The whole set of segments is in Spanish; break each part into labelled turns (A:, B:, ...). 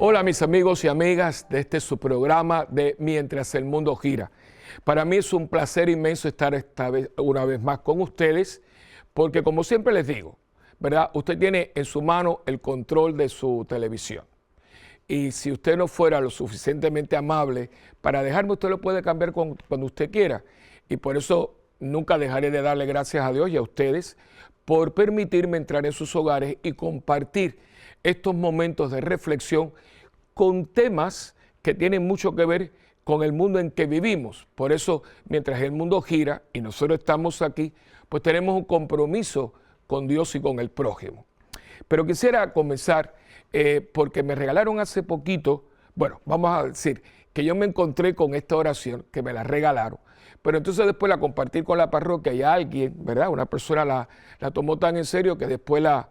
A: Hola mis amigos y amigas de este su programa de Mientras el Mundo Gira. Para mí es un placer inmenso estar una vez más con ustedes, porque como siempre les digo, ¿verdad? Usted tiene en su mano el control de su televisión. Y si usted no fuera lo suficientemente amable para dejarme, usted lo puede cambiar cuando usted quiera. Y por eso nunca dejaré de darle gracias a Dios y a ustedes por permitirme entrar en sus hogares y compartir estos momentos de reflexión con temas que tienen mucho que ver con el mundo en que vivimos. Por eso, mientras el mundo gira y nosotros estamos aquí, pues tenemos un compromiso con Dios y con el prójimo. Pero quisiera comenzar porque me regalaron hace poquito, bueno, vamos a decir que yo me encontré con esta oración, que me la regalaron, pero entonces después la compartí con la parroquia y alguien, ¿verdad? Una persona la tomó tan en serio que después la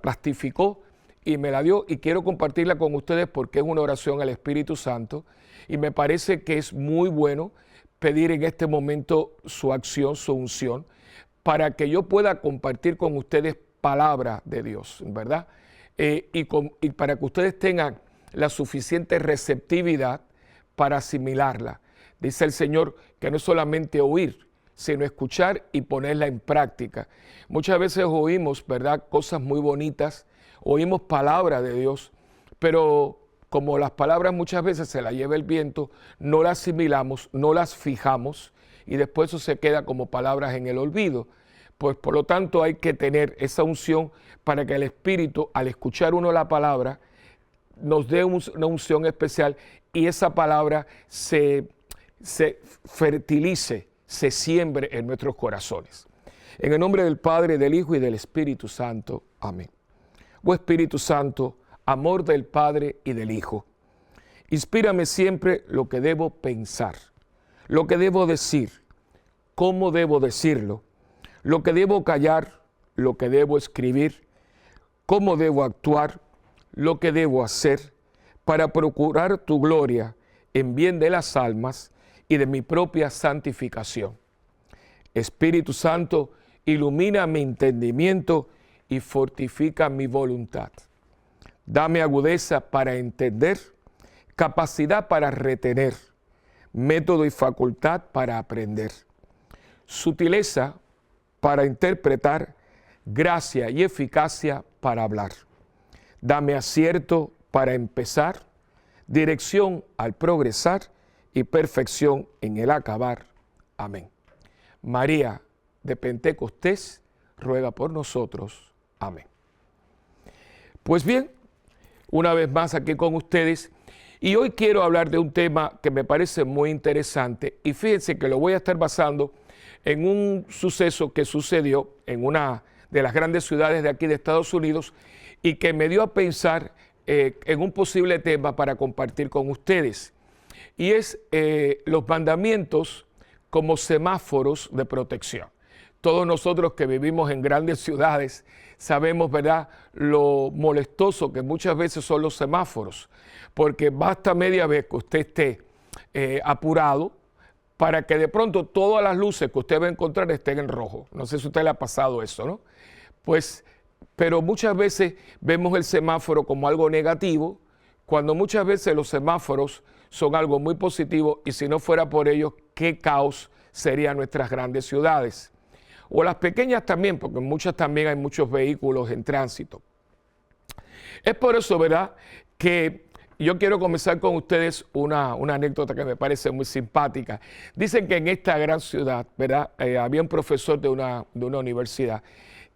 A: plastificó y me la dio, y quiero compartirla con ustedes porque es una oración al Espíritu Santo y me parece que es muy bueno pedir en este momento su acción, su unción, para que yo pueda compartir con ustedes palabra de Dios, ¿verdad? Y para que ustedes tengan la suficiente receptividad para asimilarla. Dice el Señor que no es solamente oír, sino escuchar y ponerla en práctica. Muchas veces oímos, ¿verdad?, cosas muy bonitas, oímos palabras de Dios, pero como las palabras muchas veces se las lleva el viento, no las asimilamos, no las fijamos y después eso se queda como palabras en el olvido. Pues por lo tanto hay que tener esa unción para que el Espíritu, al escuchar uno la palabra, nos dé una unción especial y esa palabra se fertilice, se siembre en nuestros corazones. En el nombre del Padre, del Hijo y del Espíritu Santo. Amén. Oh Espíritu Santo, amor del Padre y del Hijo, inspírame siempre lo que debo pensar, lo que debo decir, cómo debo decirlo, lo que debo callar, lo que debo escribir, cómo debo actuar, lo que debo hacer, para procurar tu gloria en bien de las almas y de mi propia santificación. Espíritu Santo, ilumina mi entendimiento y fortifica mi voluntad. Dame agudeza para entender, capacidad para retener, método y facultad para aprender, sutileza para interpretar, gracia y eficacia para hablar. Dame acierto para empezar, dirección al progresar y perfección en el acabar. Amén. María de Pentecostés, ruega por nosotros. Amén. Pues bien, una vez más aquí con ustedes, y hoy quiero hablar de un tema que me parece muy interesante, y fíjense que lo voy a estar basando en un suceso que sucedió en una de las grandes ciudades de aquí de Estados Unidos y que me dio a pensar en un posible tema para compartir con ustedes. Y es los mandamientos como semáforos de protección. Todos nosotros que vivimos en grandes ciudades sabemos, ¿verdad?, lo molestoso que muchas veces son los semáforos, porque basta media vez que usted esté apurado para que de pronto todas las luces que usted va a encontrar estén en rojo. No sé si a usted le ha pasado eso, ¿no? Pues, pero muchas veces vemos el semáforo como algo negativo, cuando muchas veces los semáforos son algo muy positivo, y si no fuera por ellos, qué caos serían nuestras grandes ciudades. O las pequeñas también, porque en muchas también hay muchos vehículos en tránsito. Es por eso, ¿verdad?, que yo quiero comenzar con ustedes una anécdota que me parece muy simpática. Dicen que en esta gran ciudad, ¿verdad?, había un profesor de una universidad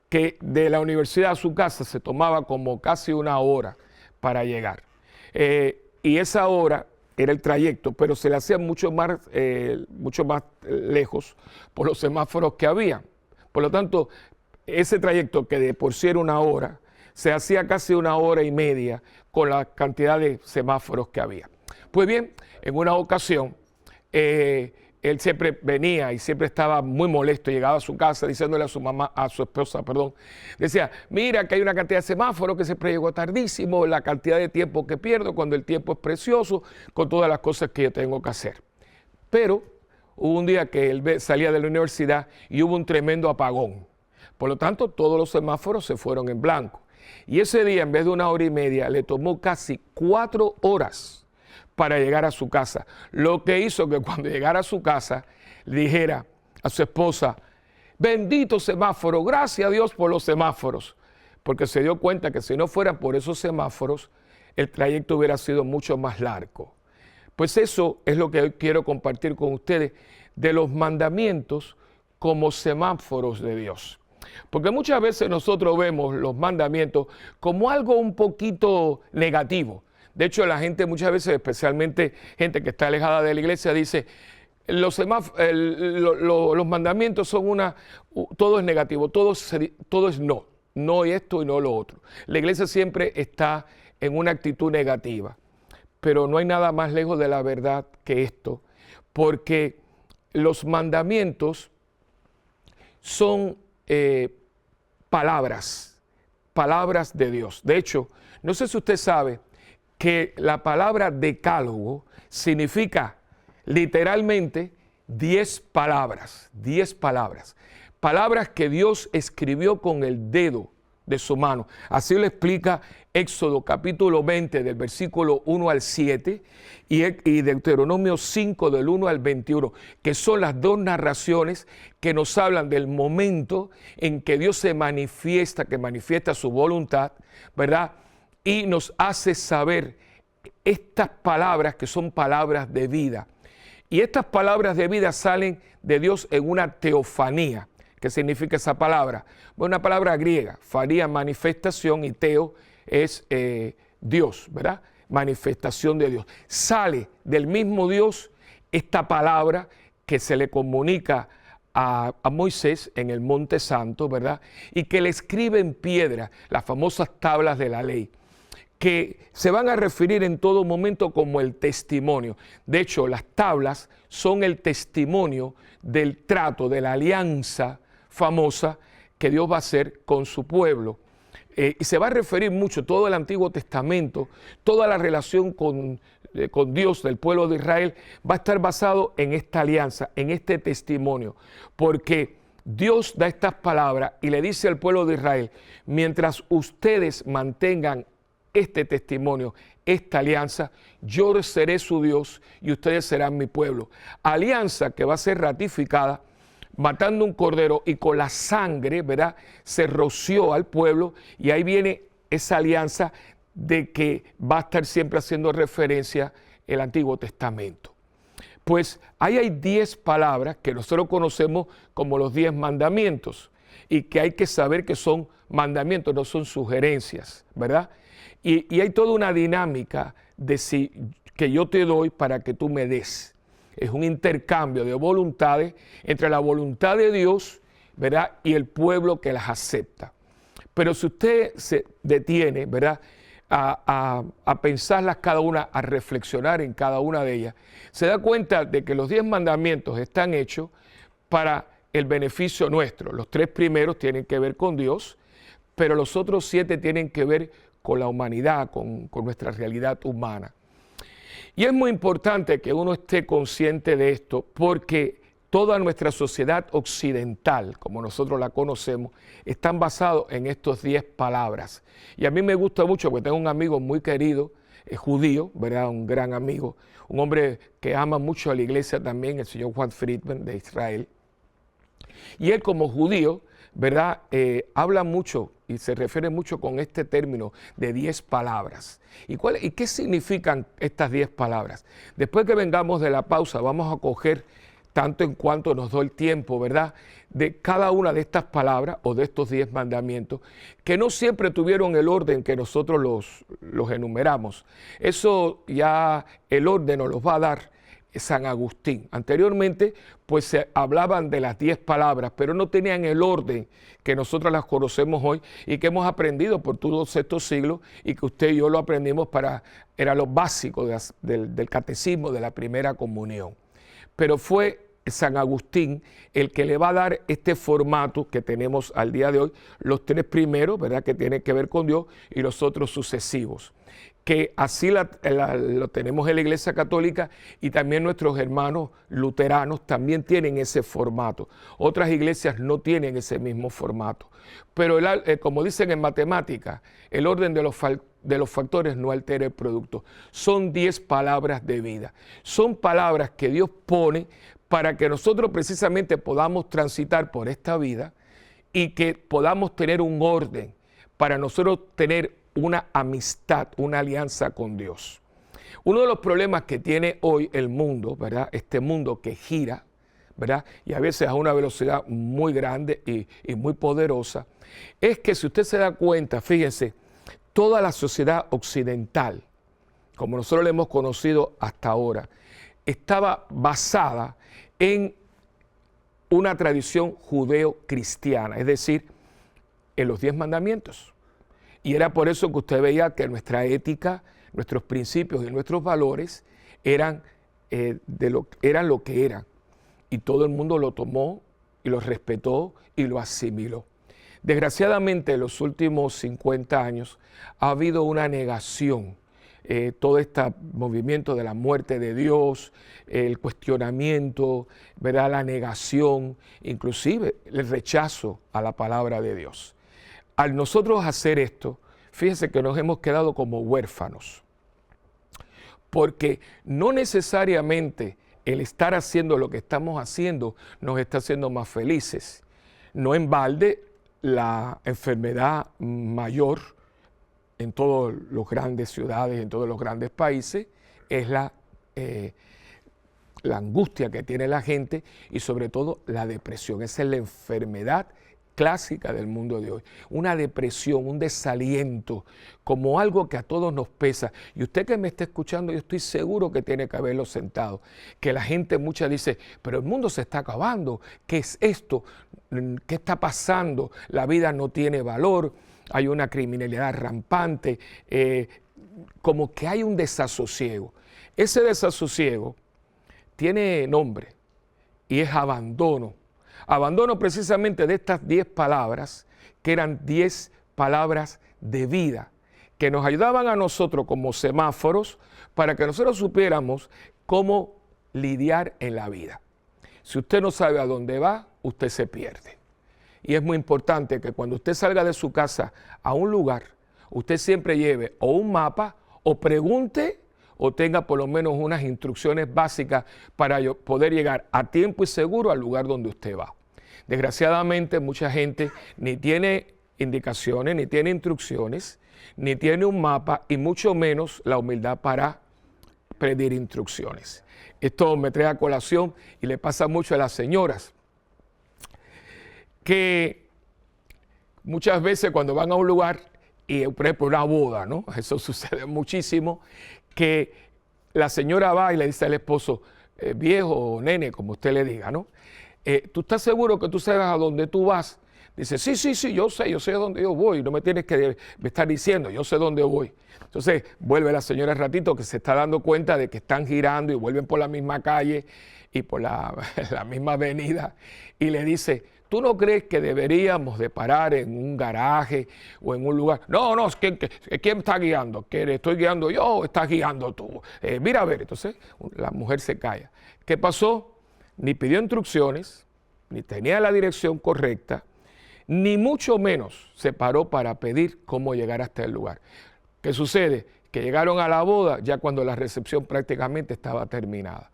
A: que de la universidad a su casa se tomaba como casi una hora para llegar. Y esa hora era el trayecto, pero se le hacía mucho más lejos por los semáforos que había. Por lo tanto, ese trayecto que de por sí era una hora, se hacía casi una hora y media con la cantidad de semáforos que había. Pues bien, en una ocasión, él siempre venía y siempre estaba muy molesto, llegaba a su casa diciéndole a su esposa, decía, mira que hay una cantidad de semáforos, que siempre llego tardísimo, la cantidad de tiempo que pierdo cuando el tiempo es precioso, con todas las cosas que yo tengo que hacer. Pero hubo un día que él salía de la universidad y hubo un tremendo apagón. Por lo tanto, todos los semáforos se fueron en blanco. Y ese día, en vez de 1 hora y media, le tomó casi 4 horas para llegar a su casa. Lo que hizo que cuando llegara a su casa, le dijera a su esposa: bendito semáforo, gracias a Dios por los semáforos. Porque se dio cuenta que si no fuera por esos semáforos, el trayecto hubiera sido mucho más largo. Pues eso es lo que hoy quiero compartir con ustedes, de los mandamientos como semáforos de Dios. Porque muchas veces nosotros vemos los mandamientos como algo un poquito negativo. De hecho, la gente muchas veces, especialmente gente que está alejada de la iglesia, dice: los mandamientos son todo es negativo, todo es no esto y no lo otro. La iglesia siempre está en una actitud negativa, pero no hay nada más lejos de la verdad que esto, porque los mandamientos son palabras de Dios. De hecho, no sé si usted sabe que la palabra decálogo significa literalmente 10 palabras, 10 palabras. Palabras que Dios escribió con el dedo de su mano. Así lo explica Éxodo capítulo 20 del versículo 1 al 7 y Deuteronomio 5 del 1 al 21, que son las dos narraciones que nos hablan del momento en que Dios se manifiesta, que manifiesta su voluntad, ¿verdad? Y nos hace saber estas palabras que son palabras de vida. Y estas palabras de vida salen de Dios en una teofanía. ¿Qué significa esa palabra? Bueno, una palabra griega, fanía, manifestación, y teo es Dios, ¿verdad? Manifestación de Dios. Sale del mismo Dios esta palabra que se le comunica a Moisés en el Monte Santo, ¿verdad? Y que le escribe en piedra las famosas tablas de la ley, que se van a referir en todo momento como el testimonio. De hecho, las tablas son el testimonio del trato, de la alianza famosa que Dios va a hacer con su pueblo. Y se va a referir mucho, todo el Antiguo Testamento, toda la relación con Dios del pueblo de Israel va a estar basado en esta alianza, en este testimonio, porque Dios da estas palabras y le dice al pueblo de Israel: mientras ustedes mantengan este testimonio, esta alianza, yo seré su Dios y ustedes serán mi pueblo. Alianza que va a ser ratificada matando un cordero, y con la sangre, ¿verdad?, se roció al pueblo, y ahí viene esa alianza de que va a estar siempre haciendo referencia el Antiguo Testamento. Pues ahí hay 10 palabras que nosotros conocemos como los 10 mandamientos, y que hay que saber que son mandamientos, no son sugerencias, ¿verdad? Y hay toda una dinámica que yo te doy para que tú me des. Es un intercambio de voluntades entre la voluntad de Dios, ¿verdad?, y el pueblo que las acepta. Pero si usted se detiene, ¿verdad?, a pensarlas cada una, a reflexionar en cada una de ellas, se da cuenta de que los 10 mandamientos están hechos para el beneficio nuestro. Los 3 primeros tienen que ver con Dios, pero los otros 7 tienen que ver con la humanidad, con nuestra realidad humana. Y es muy importante que uno esté consciente de esto, porque toda nuestra sociedad occidental, como nosotros la conocemos, están basados en estos 10 palabras. Y a mí me gusta mucho, porque tengo un amigo muy querido, judío, ¿verdad?, un gran amigo, un hombre que ama mucho a la iglesia también, el señor Juan Friedman de Israel. Y él, como judío, ¿verdad?, habla mucho y se refiere mucho con este término de 10 palabras. ¿Y qué significan estas 10 palabras? Después que vengamos de la pausa, vamos a coger, tanto en cuanto nos da el tiempo, ¿verdad?, de cada una de estas palabras o de estos 10 mandamientos, que no siempre tuvieron el orden que nosotros los enumeramos. Eso ya el orden nos los va a dar San Agustín. Anteriormente, pues se hablaban de las 10 palabras, pero no tenían el orden que nosotros las conocemos hoy y que hemos aprendido por todos estos siglos, y que usted y yo lo aprendimos era lo básico del catecismo de la primera comunión. Pero fue San Agustín el que le va a dar este formato que tenemos al día de hoy, los tres primeros, ¿verdad?, que tienen que ver con Dios, y los otros sucesivos, que así lo tenemos en la Iglesia Católica, y también nuestros hermanos luteranos también tienen ese formato. Otras iglesias no tienen ese mismo formato. Pero como dicen en matemática, el orden de los factores no altera el producto. Son 10 palabras de vida. Son palabras que Dios pone para que nosotros precisamente podamos transitar por esta vida y que podamos tener un orden para nosotros tener una amistad, una alianza con Dios. Uno de los problemas que tiene hoy el mundo, ¿verdad?, este mundo que gira, ¿verdad?, y a veces a una velocidad muy grande y muy poderosa, es que si usted se da cuenta, fíjense, toda la sociedad occidental, como nosotros la hemos conocido hasta ahora, estaba basada en una tradición judeo-cristiana, es decir, en los 10 mandamientos. Y era por eso que usted veía que nuestra ética, nuestros principios y nuestros valores eran lo que eran. Y todo el mundo lo tomó y lo respetó y lo asimiló. Desgraciadamente, en los últimos 50 años ha habido una negación. Todo este movimiento de la muerte de Dios, el cuestionamiento, ¿verdad?, la negación, inclusive el rechazo a la palabra de Dios. Al nosotros hacer esto, fíjense que nos hemos quedado como huérfanos, porque no necesariamente el estar haciendo lo que estamos haciendo nos está haciendo más felices. No en balde la enfermedad mayor en todas las grandes ciudades, en todos los grandes países, es la angustia que tiene la gente y sobre todo la depresión. Esa es la enfermedad clásica del mundo de hoy. Una depresión, un desaliento, como algo que a todos nos pesa. Y usted que me está escuchando, yo estoy seguro que tiene que haberlo sentado. Que la gente mucha dice, pero el mundo se está acabando. ¿Qué es esto? ¿Qué está pasando? La vida no tiene valor. Hay una criminalidad rampante, como que hay un desasosiego. Ese desasosiego tiene nombre y es abandono. Abandono precisamente de estas 10 palabras, que eran 10 palabras de vida, que nos ayudaban a nosotros como semáforos para que nosotros supiéramos cómo lidiar en la vida. Si usted no sabe a dónde va, usted se pierde. Y es muy importante que cuando usted salga de su casa a un lugar, usted siempre lleve o un mapa o pregunte o tenga por lo menos unas instrucciones básicas para poder llegar a tiempo y seguro al lugar donde usted va. Desgraciadamente mucha gente ni tiene indicaciones, ni tiene instrucciones, ni tiene un mapa y mucho menos la humildad para pedir instrucciones. Esto me trae a colación y le pasa mucho a las señoras, que muchas veces cuando van a un lugar, y por ejemplo una boda, ¿no? Eso sucede muchísimo, que la señora va y le dice al esposo, viejo o nene, como usted le diga, ¿no? ¿Tú estás seguro que tú sabes a dónde tú vas? Dice, sí, yo sé a dónde yo voy, no me tienes que estar diciendo, yo sé dónde voy. Entonces vuelve la señora al ratito que se está dando cuenta de que están girando y vuelven por la misma calle y por la misma avenida y le dice, ¿tú no crees que deberíamos de parar en un garaje o en un lugar? No, ¿quién está guiando? ¿Que estoy guiando yo o estás guiando tú? Mira a ver, entonces la mujer se calla. ¿Qué pasó? Ni pidió instrucciones, ni tenía la dirección correcta, ni mucho menos se paró para pedir cómo llegar hasta el lugar. ¿Qué sucede? Que llegaron a la boda ya cuando la recepción prácticamente estaba terminada,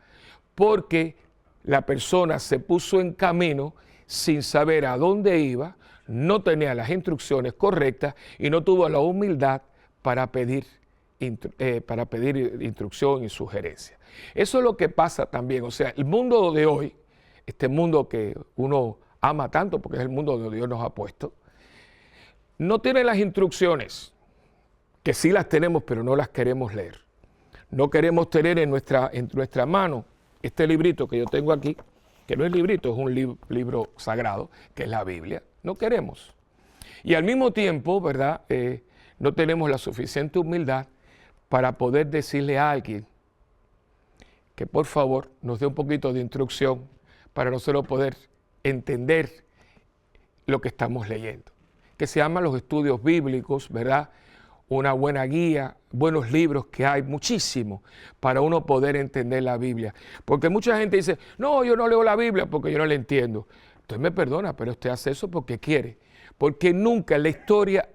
A: porque la persona se puso en camino sin saber a dónde iba, no tenía las instrucciones correctas y no tuvo la humildad para pedir instrucción y sugerencia. Eso es lo que pasa también, o sea, el mundo de hoy, este mundo que uno ama tanto porque es el mundo donde Dios nos ha puesto, no tiene las instrucciones, que sí las tenemos pero no las queremos leer. No queremos tener en nuestra mano este librito que yo tengo aquí, que no es librito, es un libro sagrado, que es la Biblia. No queremos. Y al mismo tiempo, ¿verdad? No tenemos la suficiente humildad para poder decirle a alguien que por favor nos dé un poquito de instrucción para nosotros poder entender lo que estamos leyendo, que se llaman los estudios bíblicos, ¿verdad? Una buena guía, buenos libros que hay, muchísimos, para uno poder entender la Biblia. Porque mucha gente dice, no, yo no leo la Biblia porque yo no la entiendo. Entonces me perdona, pero usted hace eso porque quiere. Porque nunca en la historia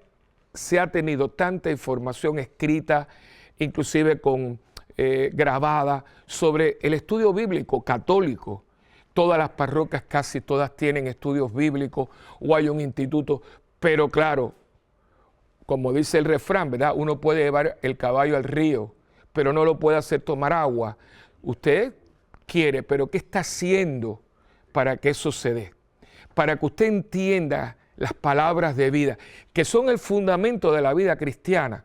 A: se ha tenido tanta información escrita, inclusive grabada, sobre el estudio bíblico católico. Todas las parroquias, casi todas tienen estudios bíblicos o hay un instituto, pero claro, como dice el refrán, ¿verdad? Uno puede llevar el caballo al río, pero no lo puede hacer tomar agua. Usted quiere, pero ¿qué está haciendo para que eso se dé? Para que usted entienda las palabras de vida, que son el fundamento de la vida cristiana.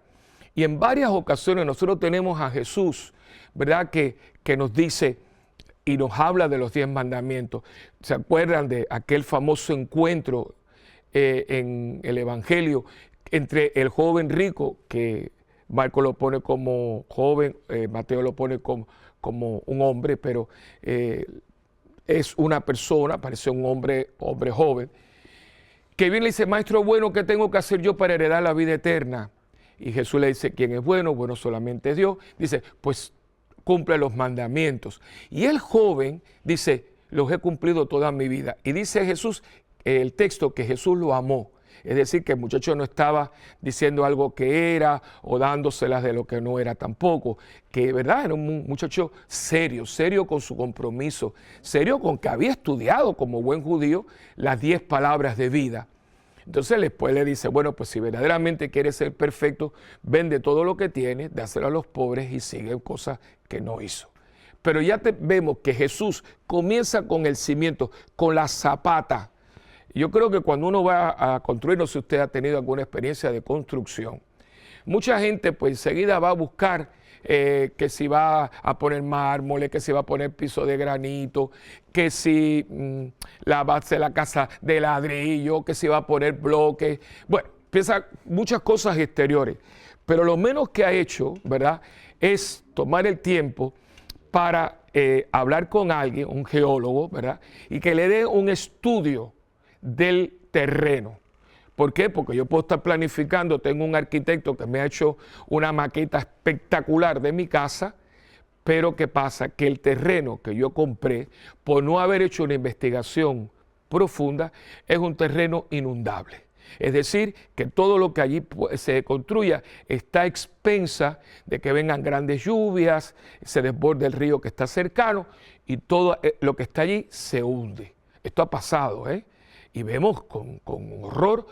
A: Y en varias ocasiones nosotros tenemos a Jesús, ¿verdad? Que nos dice y nos habla de los 10 mandamientos. ¿Se acuerdan de aquel famoso encuentro en el Evangelio entre el joven rico, que Marco lo pone como joven, Mateo lo pone como un hombre, pero es una persona, parece un hombre joven, que viene y le dice, maestro bueno, ¿qué tengo que hacer yo para heredar la vida eterna? Y Jesús le dice, ¿quién es bueno? Bueno, solamente es Dios. Dice, pues cumple los mandamientos. Y el joven dice, los he cumplido toda mi vida. Y dice Jesús, el texto, que Jesús lo amó. Es decir, que el muchacho no estaba diciendo algo que era o dándoselas de lo que no era tampoco. Que, ¿verdad? Era un muchacho serio, serio con su compromiso, serio con que había estudiado como buen judío las 10 palabras de vida. Entonces después le dice, bueno, pues si verdaderamente quieres ser perfecto, vende todo lo que tienes, dáselo a los pobres y sigue cosas que no hizo. Pero ya vemos que Jesús comienza con el cimiento, con la zapata. Yo creo que cuando uno va a construir, no sé si usted ha tenido alguna experiencia de construcción, mucha gente pues enseguida va a buscar que si va a poner mármol, que si va a poner piso de granito, que si la base de la casa de ladrillo, que si va a poner bloques. Bueno, piensa muchas cosas exteriores, pero lo menos que ha hecho, ¿verdad?, es tomar el tiempo para hablar con alguien, un geólogo, ¿verdad?, y que le dé un estudio del terreno. ¿Por qué? Porque yo puedo estar planificando, tengo un arquitecto que me ha hecho una maqueta espectacular de mi casa, pero ¿qué pasa? Que el terreno que yo compré, por no haber hecho una investigación profunda, es un terreno inundable. Es decir, que todo lo que allí se construya está a expensa de que vengan grandes lluvias, se desborde el río que está cercano y todo lo que está allí se hunde. Esto ha pasado, ¿eh? Y vemos con horror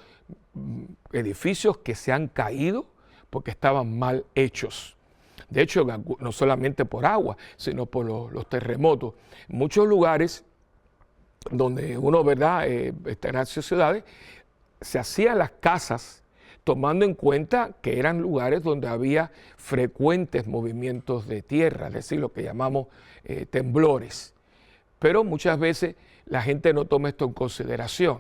A: edificios que se han caído porque estaban mal hechos. De hecho, no solamente por agua, sino por los terremotos. En muchos lugares donde uno, ¿verdad?, está en las ciudades, se hacían las casas tomando en cuenta que eran lugares donde había frecuentes movimientos de tierra, es decir, lo que llamamos temblores. Pero muchas veces la gente no toma esto en consideración.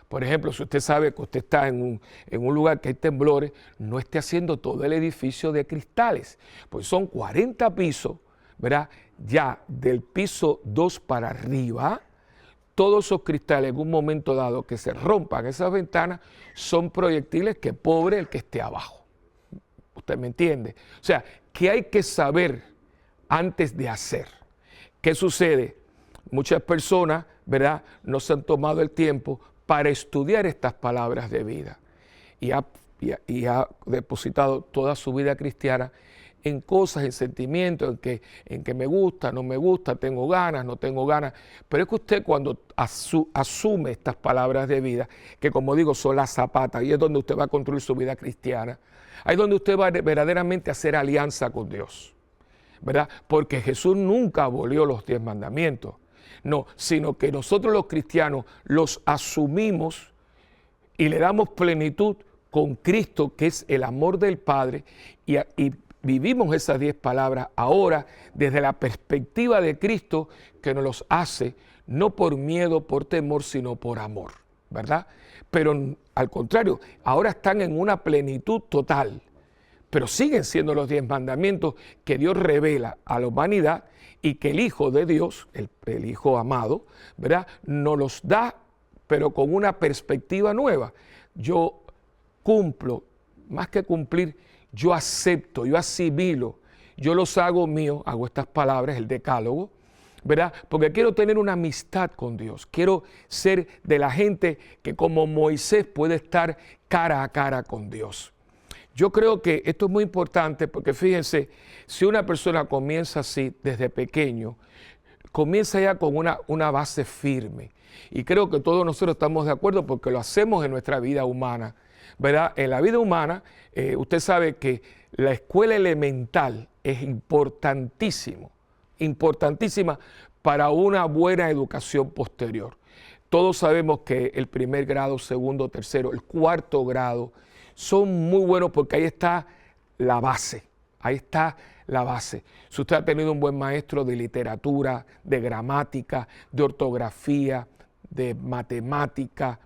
A: Por ejemplo, si usted sabe que usted está en un lugar que hay temblores, no esté haciendo todo el edificio de cristales, pues son 40 pisos, ¿verdad? Ya del piso 2 para arriba, todos esos cristales en un momento dado que se rompan esas ventanas son proyectiles que pobre el que esté abajo. ¿Usted me entiende? O sea, que hay que saber antes de hacer. ¿Qué sucede? Muchas personas, ¿verdad?, no se han tomado el tiempo para estudiar estas palabras de vida y ha depositado toda su vida cristiana en cosas, en sentimientos, en que me gusta, no me gusta, tengo ganas, no tengo ganas. Pero es que usted cuando asume estas palabras de vida, que como digo son las zapatas, y es donde usted va a construir su vida cristiana, ahí es donde usted va verdaderamente a hacer alianza con Dios, ¿verdad? Porque Jesús nunca abolió los 10 mandamientos. No, sino que nosotros los cristianos los asumimos y le damos plenitud con Cristo, que es el amor del Padre, y vivimos esas 10 palabras ahora desde la perspectiva de Cristo, que nos los hace no por miedo, por temor, sino por amor, ¿verdad? Pero al contrario, ahora están en una plenitud total, pero siguen siendo los 10 mandamientos que Dios revela a la humanidad y que el Hijo de Dios, el Hijo amado, ¿verdad?, nos los da, pero con una perspectiva nueva. Yo cumplo, más que cumplir, yo acepto, yo asimilo, yo los hago míos, hago estas palabras, el decálogo, ¿verdad? Porque quiero tener una amistad con Dios, quiero ser de la gente que como Moisés puede estar cara a cara con Dios. Yo creo que esto es muy importante porque fíjense, si una persona comienza así desde pequeño, comienza ya con una base firme. Y creo que todos nosotros estamos de acuerdo porque lo hacemos en nuestra vida humana, ¿verdad? En la vida humana, usted sabe que la escuela elemental es importantísima para una buena educación posterior. Todos sabemos que el primer grado, segundo, tercero, el cuarto grado son muy buenos porque ahí está la base, Si usted ha tenido un buen maestro de literatura, de gramática, de ortografía, de matemática,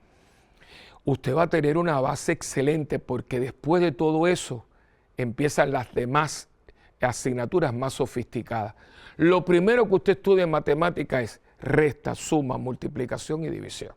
A: usted va a tener una base excelente porque después de todo eso empiezan las demás asignaturas más sofisticadas. Lo primero que usted estudia en matemática es resta, suma, multiplicación y división.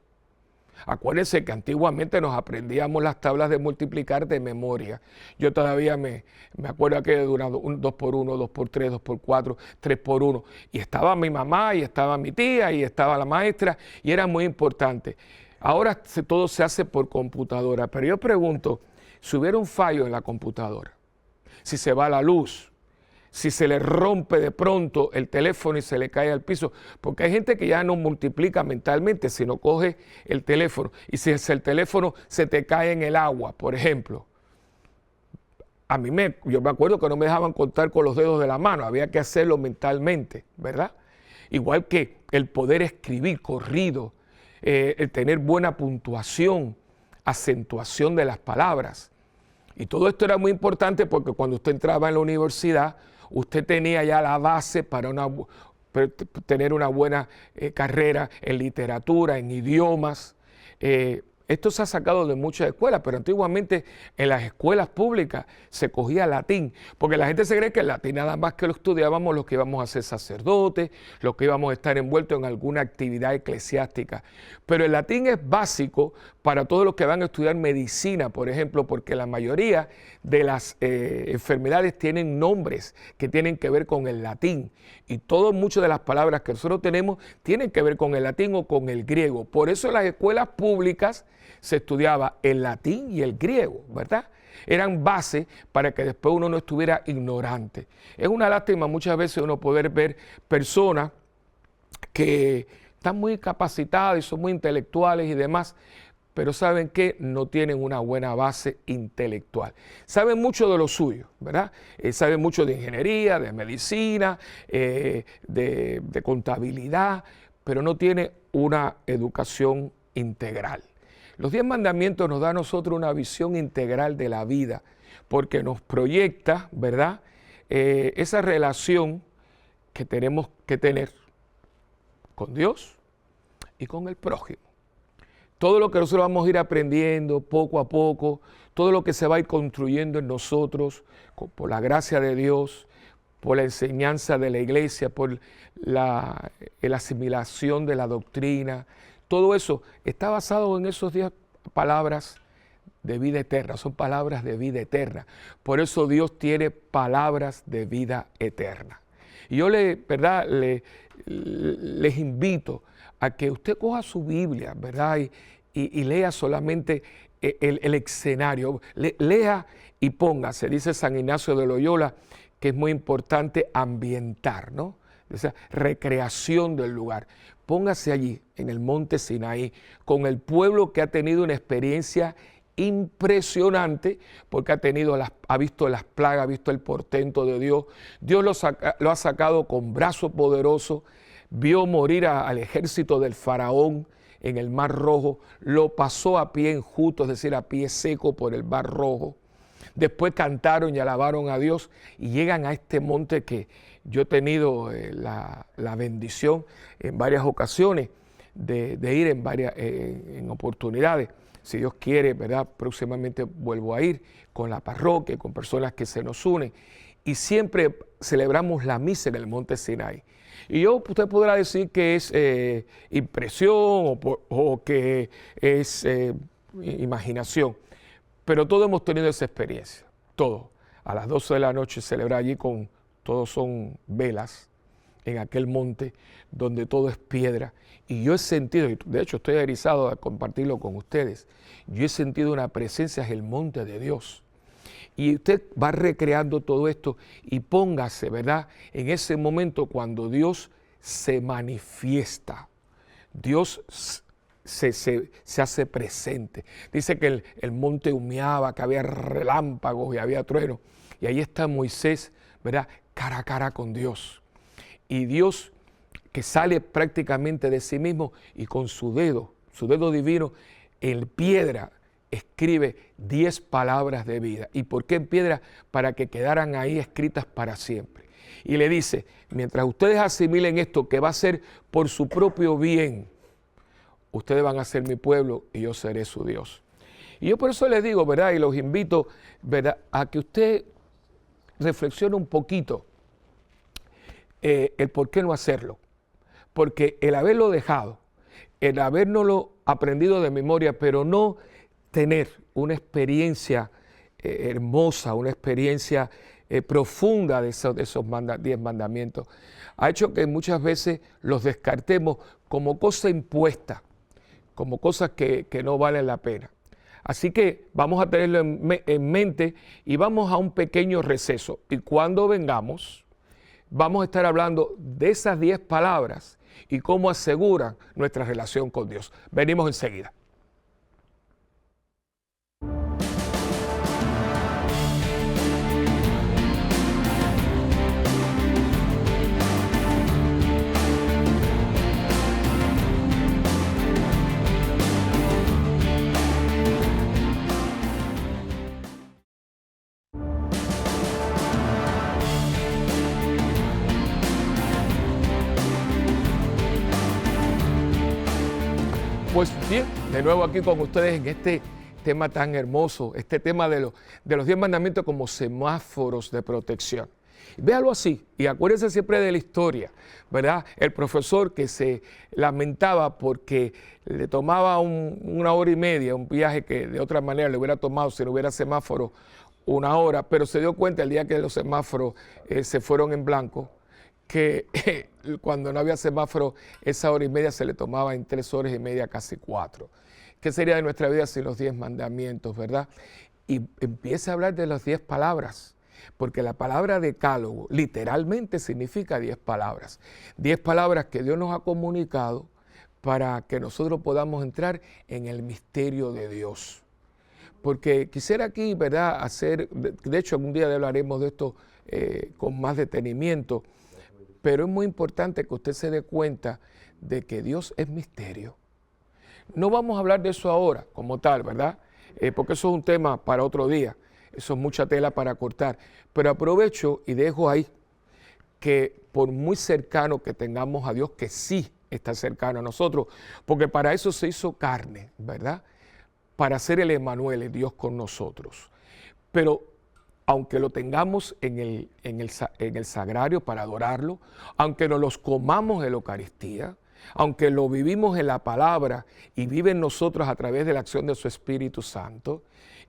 A: Acuérdense que antiguamente nos aprendíamos las tablas de multiplicar de memoria. Yo todavía me acuerdo que duraba 2 por 1, 2 por 3, 2 por 4, 3 por 1. Y estaba mi mamá, y estaba mi tía, y estaba la maestra, y era muy importante. Ahora todo se hace por computadora, pero yo pregunto, si hubiera un fallo en la computadora, si se va la luz, si se le rompe de pronto el teléfono y se le cae al piso, porque hay gente que ya no multiplica mentalmente, sino coge el teléfono, y si el teléfono se te cae en el agua, por ejemplo, yo me acuerdo que no me dejaban contar con los dedos de la mano, había que hacerlo mentalmente, ¿verdad? Igual que el poder escribir corrido, el tener buena puntuación, acentuación de las palabras. Y todo esto era muy importante porque cuando usted entraba en la universidad, usted tenía ya la base para tener una buena carrera en literatura, en idiomas. Esto se ha sacado de muchas escuelas, pero antiguamente en las escuelas públicas se cogía latín, porque la gente se cree que el latín nada más que lo estudiábamos los que íbamos a ser sacerdotes, los que íbamos a estar envueltos en alguna actividad eclesiástica. Pero el latín es básico para todos los que van a estudiar medicina, por ejemplo, porque la mayoría de las enfermedades tienen nombres que tienen que ver con el latín. Y muchas de las palabras que nosotros tenemos tienen que ver con el latín o con el griego. Por eso en las escuelas públicas se estudiaba el latín y el griego, ¿verdad? Eran bases para que después uno no estuviera ignorante. Es una lástima muchas veces uno poder ver personas que están muy capacitadas y son muy intelectuales y demás, pero ¿saben qué? No tienen una buena base intelectual. Saben mucho de lo suyo, ¿verdad? Saben mucho de ingeniería, de medicina, de contabilidad, pero no tienen una educación integral. Los 10 mandamientos nos dan a nosotros una visión integral de la vida, porque nos proyecta, ¿verdad?, esa relación que tenemos que tener con Dios y con el prójimo. Todo lo que nosotros vamos a ir aprendiendo poco a poco, todo lo que se va a ir construyendo en nosotros, por la gracia de Dios, por la enseñanza de la iglesia, por la asimilación de la doctrina, todo eso está basado en esos 10 palabras de vida eterna, son palabras de vida eterna. Por eso Dios tiene palabras de vida eterna. Y yo les invito a que usted coja su Biblia, ¿verdad? Y lea solamente el escenario, lea y póngase. Dice San Ignacio de Loyola que es muy importante ambientar, ¿no? Esa recreación del lugar. Póngase allí, en el monte Sinaí, con el pueblo que ha tenido una experiencia impresionante, porque ha visto las plagas, ha visto el portento de Dios. Dios lo ha sacado con brazo poderoso, vio morir al ejército del faraón en el Mar Rojo, lo pasó a pie enjuto, es decir, a pie seco por el Mar Rojo. Después cantaron y alabaron a Dios y llegan a este monte que yo he tenido la bendición en varias ocasiones de ir en oportunidades. Si Dios quiere, ¿verdad? Próximamente vuelvo a ir con la parroquia, con personas que se nos unen. Y siempre celebramos la misa en el monte Sinai. Y usted podrá decir que es impresión o que es imaginación, pero todos hemos tenido esa experiencia, todos. A las 12 de la noche celebrar allí todos son velas, en aquel monte donde todo es piedra. Y yo he sentido, y de hecho estoy erizado a compartirlo con ustedes, yo he sentido una presencia en el monte de Dios. Y usted va recreando todo esto y póngase, ¿verdad?, en ese momento cuando Dios se manifiesta. Dios se hace presente. Dice que el monte humeaba, que había relámpagos y había truenos. Y ahí está Moisés, ¿verdad?, cara a cara con Dios. Y Dios, que sale prácticamente de sí mismo y con su dedo divino, en piedra, escribe 10 palabras de vida. ¿Y por qué en piedra? Para que quedaran ahí escritas para siempre. Y le dice, mientras ustedes asimilen esto, que va a ser por su propio bien, ustedes van a ser mi pueblo y yo seré su Dios. Y yo por eso les digo, ¿verdad? Y los invito, ¿verdad?, a que usted reflexione un poquito el por qué no hacerlo. Porque el haberlo dejado, el habernoslo aprendido de memoria, pero no tener una experiencia hermosa, una experiencia profunda de esos 10 mandamientos, ha hecho que muchas veces los descartemos como cosa impuesta, como cosas que no valen la pena. Así que vamos a tenerlo en mente y vamos a un pequeño receso. Y cuando vengamos, vamos a estar hablando de esas 10 palabras y cómo aseguran nuestra relación con Dios. Venimos enseguida. Pues bien, de nuevo aquí con ustedes en este tema tan hermoso, este tema de los 10 mandamientos como semáforos de protección. Véalo así y acuérdense siempre de la historia, ¿verdad? El profesor que se lamentaba porque le tomaba 1 hora y media, un viaje que de otra manera le hubiera tomado si no hubiera semáforo 1 hora, pero se dio cuenta el día que los semáforos se fueron en blanco, que cuando no había semáforo, esa hora y media se le tomaba en 3 horas y media, casi 4. ¿Qué sería de nuestra vida sin los 10 mandamientos, verdad? Y empieza a hablar de las 10 palabras, porque la palabra decálogo literalmente significa 10 palabras. 10 palabras que Dios nos ha comunicado para que nosotros podamos entrar en el misterio de Dios. Porque quisiera aquí, ¿verdad?, de hecho algún día hablaremos de esto con más detenimiento, pero es muy importante que usted se dé cuenta de que Dios es misterio. No vamos a hablar de eso ahora como tal, ¿verdad? Porque eso es un tema para otro día. Eso es mucha tela para cortar. Pero aprovecho y dejo ahí que por muy cercano que tengamos a Dios, que sí está cercano a nosotros, porque para eso se hizo carne, ¿verdad? Para ser el Emmanuel, el Dios con nosotros. Pero aunque lo tengamos en el sagrario para adorarlo, aunque nos los comamos en la Eucaristía, aunque lo vivimos en la palabra y vive en nosotros a través de la acción de su Espíritu Santo,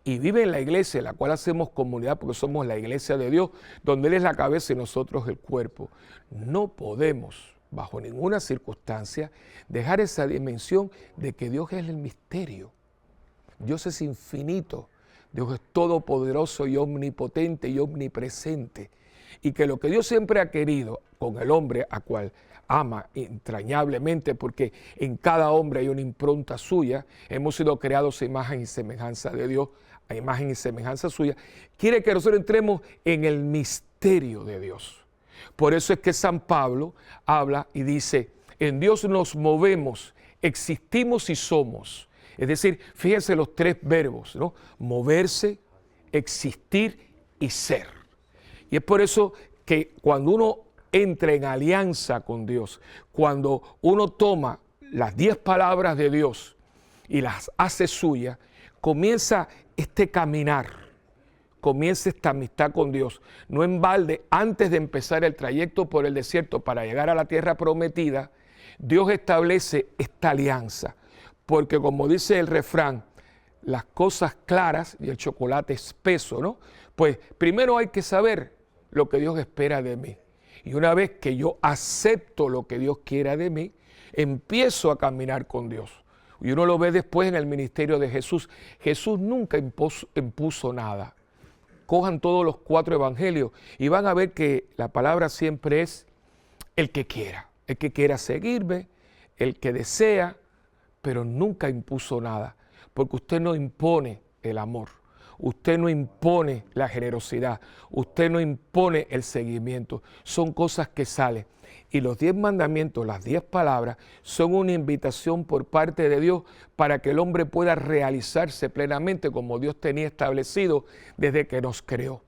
A: y vive en la iglesia, en la cual hacemos comunidad porque somos la iglesia de Dios, donde Él es la cabeza y nosotros el cuerpo, no podemos, bajo ninguna circunstancia, dejar esa dimensión de que Dios es el misterio. Dios es infinito. Dios es todopoderoso y omnipotente y omnipresente. Y que lo que Dios siempre ha querido con el hombre, a cual ama entrañablemente, porque en cada hombre hay una impronta suya, hemos sido creados a imagen y semejanza de Dios, a imagen y semejanza suya, quiere que nosotros entremos en el misterio de Dios. Por eso es que San Pablo habla y dice, en Dios nos movemos, existimos y somos. Es decir, fíjense los 3 verbos, ¿no? Moverse, existir y ser. Y es por eso que cuando uno entra en alianza con Dios, cuando uno toma las 10 palabras de Dios y las hace suyas, comienza este caminar, comienza esta amistad con Dios. No en balde, antes de empezar el trayecto por el desierto para llegar a la tierra prometida, Dios establece esta alianza. Porque como dice el refrán, las cosas claras y el chocolate espeso, ¿no? Pues primero hay que saber lo que Dios espera de mí. Y una vez que yo acepto lo que Dios quiera de mí, empiezo a caminar con Dios. Y uno lo ve después en el ministerio de Jesús. Jesús nunca impuso nada. Cojan todos los 4 evangelios y van a ver que la palabra siempre es el que quiera seguirme, el que desea, pero nunca impuso nada, porque usted no impone el amor, usted no impone la generosidad, usted no impone el seguimiento, son cosas que salen. Y los 10 mandamientos, las 10 palabras, son una invitación por parte de Dios para que el hombre pueda realizarse plenamente como Dios tenía establecido desde que nos creó.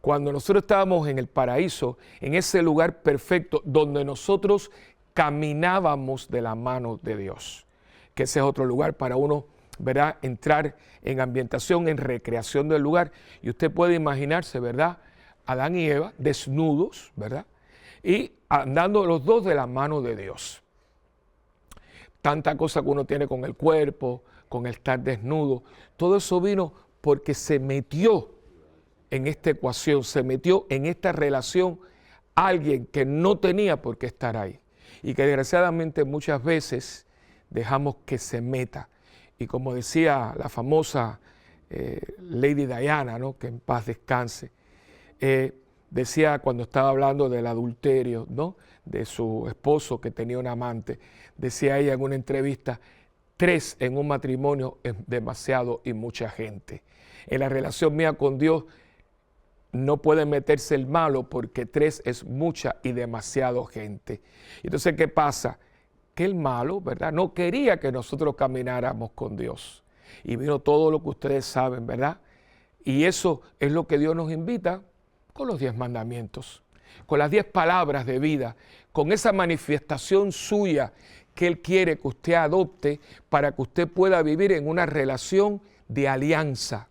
A: Cuando nosotros estábamos en el paraíso, en ese lugar perfecto donde nosotros caminábamos de la mano de Dios, que ese es otro lugar para uno, ¿verdad?, entrar en ambientación, en recreación del lugar. Y usted puede imaginarse, ¿verdad?, Adán y Eva desnudos, ¿verdad?, y andando los dos de la mano de Dios. Tanta cosa que uno tiene con el cuerpo, con el estar desnudo, todo eso vino porque se metió en esta ecuación, se metió en esta relación alguien que no tenía por qué estar ahí y que desgraciadamente muchas veces dejamos que se meta. Y como decía la famosa Lady Diana, ¿no?, que en paz descanse, decía cuando estaba hablando del adulterio, ¿no?, de su esposo que tenía un amante, decía ella en una entrevista, 3 en un matrimonio es demasiado y mucha gente. En la relación mía con Dios no puede meterse el malo porque 3 es mucha y demasiado gente. Entonces, ¿qué pasa? Que el malo, ¿verdad?, no quería que nosotros camináramos con Dios. Y vino todo lo que ustedes saben, ¿verdad? Y eso es lo que Dios nos invita con los 10 mandamientos, con las 10 palabras de vida, con esa manifestación suya que Él quiere que usted adopte para que usted pueda vivir en una relación de alianza.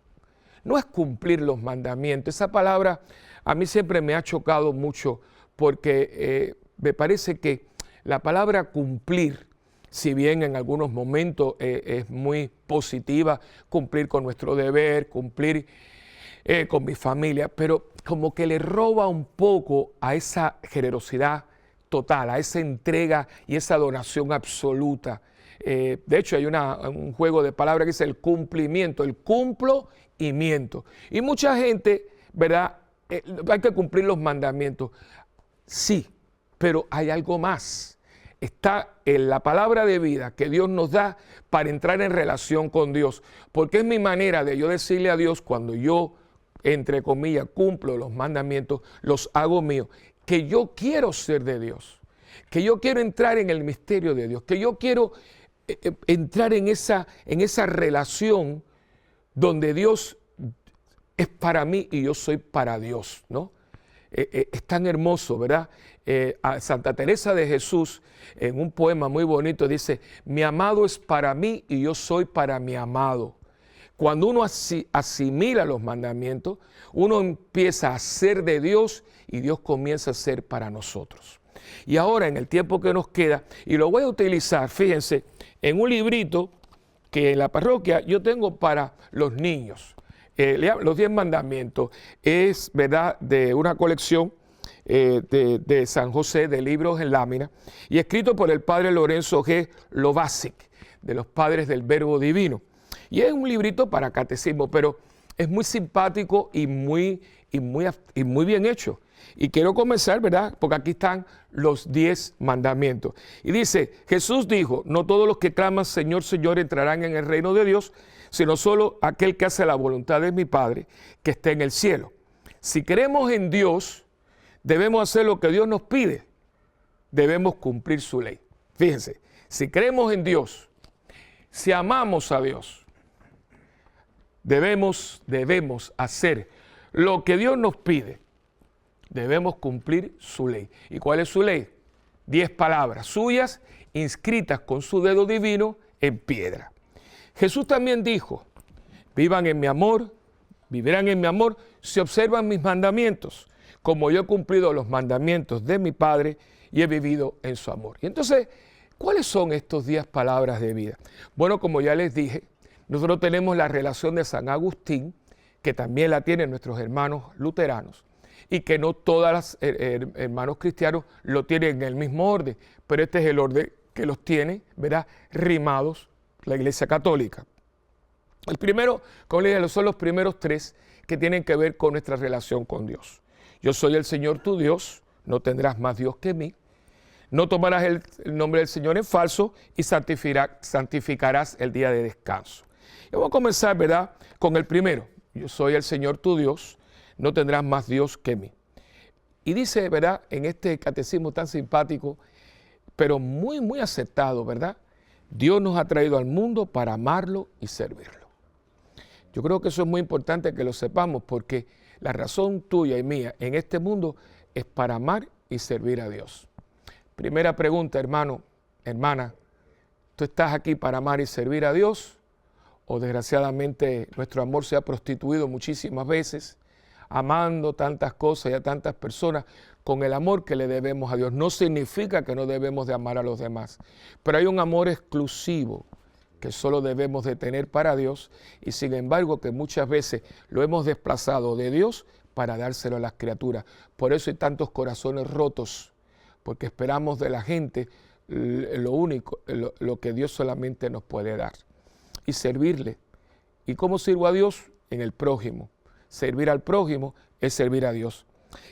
A: No es cumplir los mandamientos. Esa palabra a mí siempre me ha chocado mucho porque me parece que la palabra cumplir, si bien en algunos momentos es muy positiva, cumplir con nuestro deber, cumplir con mi familia, pero como que le roba un poco a esa generosidad total, a esa entrega y esa donación absoluta. De hecho, hay un juego de palabras que dice el cumplimiento, el cumplo y miento. Y mucha gente, ¿verdad?, hay que cumplir los mandamientos. Sí, pero hay algo más. Está en la palabra de vida que Dios nos da para entrar en relación con Dios. Porque es mi manera de yo decirle a Dios cuando yo, entre comillas, cumplo los mandamientos, los hago míos, que yo quiero ser de Dios, que yo quiero entrar en el misterio de Dios, que yo quiero entrar en esa relación donde Dios es para mí y yo soy para Dios, ¿no? Es tan hermoso, ¿verdad? A Santa Teresa de Jesús, en un poema muy bonito, dice, mi amado es para mí y yo soy para mi amado. Cuando uno asimila los mandamientos, uno empieza a ser de Dios y Dios comienza a ser para nosotros. Y ahora, en el tiempo que nos queda, y lo voy a utilizar, fíjense, en un librito que en la parroquia yo tengo para los niños. Los 10 mandamientos es, ¿verdad?, de una colección de San José, de libros en lámina, y escrito por el padre Lorenzo G. Lovasic, de los Padres del Verbo Divino. Y es un librito para catecismo, pero es muy simpático y muy bien hecho. Y quiero comenzar, ¿verdad?, porque aquí están los 10 mandamientos. Y dice, Jesús dijo, no todos los que claman Señor, Señor entrarán en el reino de Dios, sino solo aquel que hace la voluntad de mi Padre que está en el cielo. Si creemos en Dios, debemos hacer lo que Dios nos pide. Debemos cumplir su ley. Fíjense, si creemos en Dios, si amamos a Dios, debemos hacer lo que Dios nos pide. Debemos cumplir su ley. ¿Y cuál es su ley? 10 palabras suyas inscritas con su dedo divino en piedra. Jesús también dijo, vivan en mi amor, vivirán en mi amor si observan mis mandamientos, como yo he cumplido los mandamientos de mi Padre y he vivido en su amor. Y entonces, ¿cuáles son estos 10 palabras de vida? Bueno, como ya les dije, nosotros tenemos la relación de San Agustín, que también la tienen nuestros hermanos luteranos, y que no todos los hermanos cristianos lo tienen en el mismo orden, pero este es el orden que los tiene, ¿verdad?, rimados la Iglesia Católica. El primero, como les dije, son los primeros 3 que tienen que ver con nuestra relación con Dios. Yo soy el Señor tu Dios, no tendrás más Dios que mí. No tomarás el nombre del Señor en falso y santificarás el día de descanso. Y vamos a comenzar, ¿verdad?, con el primero. Yo soy el Señor tu Dios, no tendrás más Dios que mí. Y dice, ¿verdad?, en este catecismo tan simpático, pero muy, muy aceptado, ¿verdad? Dios nos ha traído al mundo para amarlo y servirlo. Yo creo que eso es muy importante que lo sepamos, porque la razón tuya y mía en este mundo es para amar y servir a Dios. Primera pregunta, hermano, hermana, ¿tú estás aquí para amar y servir a Dios? ¿O desgraciadamente nuestro amor se ha prostituido muchísimas veces, amando tantas cosas y a tantas personas con el amor que le debemos a Dios? No significa que no debemos de amar a los demás, pero hay un amor exclusivo que solo debemos de tener para Dios, y sin embargo que muchas veces lo hemos desplazado de Dios para dárselo a las criaturas. Por eso hay tantos corazones rotos, porque esperamos de la gente lo único, lo que Dios solamente nos puede dar, y servirle. ¿Y cómo sirvo a Dios? En el prójimo. Servir al prójimo es servir a Dios.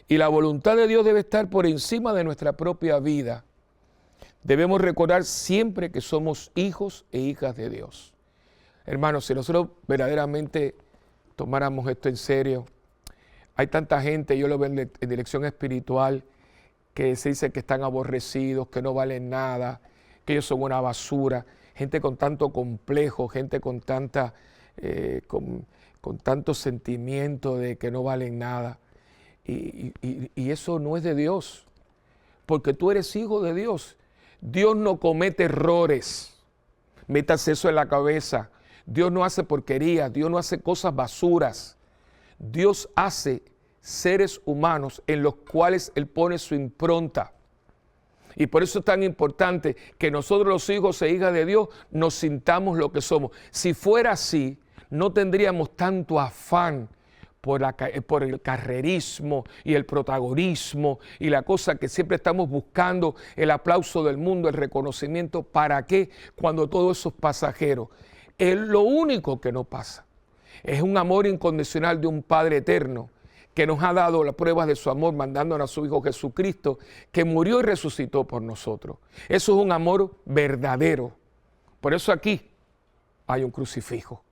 A: Y la voluntad de Dios debe estar por encima de nuestra propia vida. Debemos recordar siempre que somos hijos e hijas de Dios. Hermanos, si nosotros verdaderamente tomáramos esto en serio, hay tanta gente, yo lo veo en dirección espiritual, que se dice que están aborrecidos, que no valen nada, que ellos son una basura, gente con tanto complejo, gente con tanta, con tanto sentimiento de que no valen nada. Y eso no es de Dios, porque tú eres hijo de Dios. Dios no comete errores, métase eso en la cabeza. Dios no hace porquerías, Dios no hace cosas basuras. Dios hace seres humanos en los cuales Él pone su impronta. Y por eso es tan importante que nosotros, los hijos e hijas de Dios, nos sintamos lo que somos. Si fuera así, no tendríamos tanto afán por el carrerismo y el protagonismo y la cosa que siempre estamos buscando, el aplauso del mundo, el reconocimiento. ¿Para qué? Cuando todo eso es pasajero. Es lo único que no pasa. Es un amor incondicional de un Padre eterno que nos ha dado las pruebas de su amor, mandándonos a su Hijo Jesucristo, que murió y resucitó por nosotros. Eso es un amor verdadero. Por eso aquí hay un crucifijo.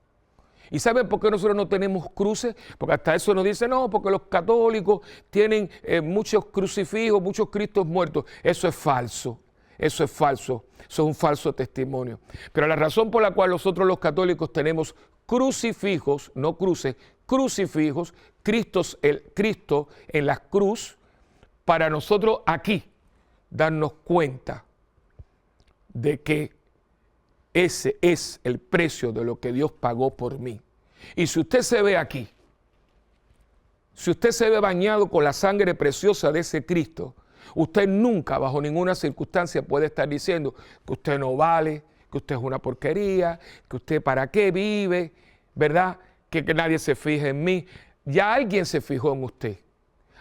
A: ¿Y saben por qué nosotros no tenemos cruces? Porque hasta eso nos dicen, no, porque los católicos tienen muchos crucifijos, muchos Cristos muertos. Eso es falso, eso es falso, eso es un falso testimonio. Pero la razón por la cual nosotros los católicos tenemos crucifijos, no cruces, crucifijos, Cristo en la cruz, para nosotros aquí darnos cuenta de que ese es el precio de lo que Dios pagó por mí. Y si usted se ve aquí, si usted se ve bañado con la sangre preciosa de ese Cristo, usted nunca, bajo ninguna circunstancia, puede estar diciendo que usted no vale, que usted es una porquería, que usted para qué vive, ¿verdad? Que nadie se fije en mí. Ya alguien se fijó en usted,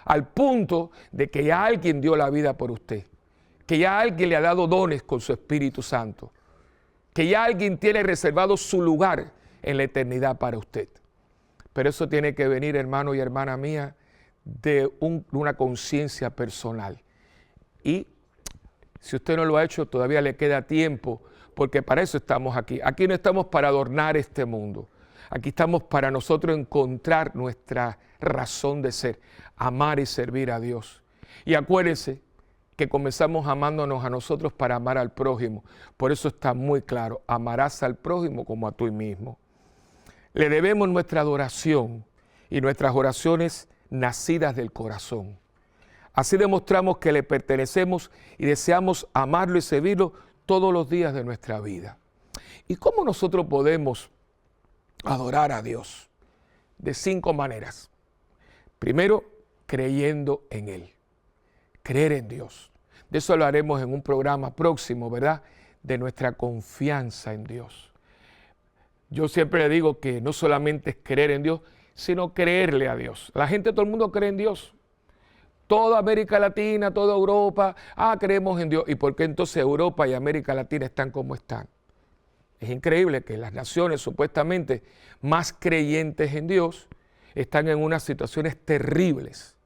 A: al punto de que ya alguien dio la vida por usted, que ya alguien le ha dado dones con su Espíritu Santo, que ya alguien tiene reservado su lugar en la eternidad para usted. Pero eso tiene que venir, hermano y hermana mía, de una conciencia personal. Y si usted no lo ha hecho, todavía le queda tiempo, porque para eso estamos aquí. Aquí no estamos para adornar este mundo. Aquí estamos para nosotros encontrar nuestra razón de ser, amar y servir a Dios. Y acuérdense que comenzamos amándonos a nosotros para amar al prójimo. Por eso está muy claro, amarás al prójimo como a ti mismo. Le debemos nuestra adoración y nuestras oraciones nacidas del corazón. Así demostramos que le pertenecemos y deseamos amarlo y servirlo todos los días de nuestra vida. ¿Y cómo nosotros podemos adorar a Dios? De 5 maneras. Primero, creyendo en Él. Creer en Dios. De eso lo haremos en un programa próximo, ¿verdad? De nuestra confianza en Dios. Yo siempre le digo que no solamente es creer en Dios, sino creerle a Dios. La gente, todo el mundo cree en Dios. Toda América Latina, toda Europa, creemos en Dios. ¿Y por qué entonces Europa y América Latina están como están? Es increíble que las naciones supuestamente más creyentes en Dios están en unas situaciones terribles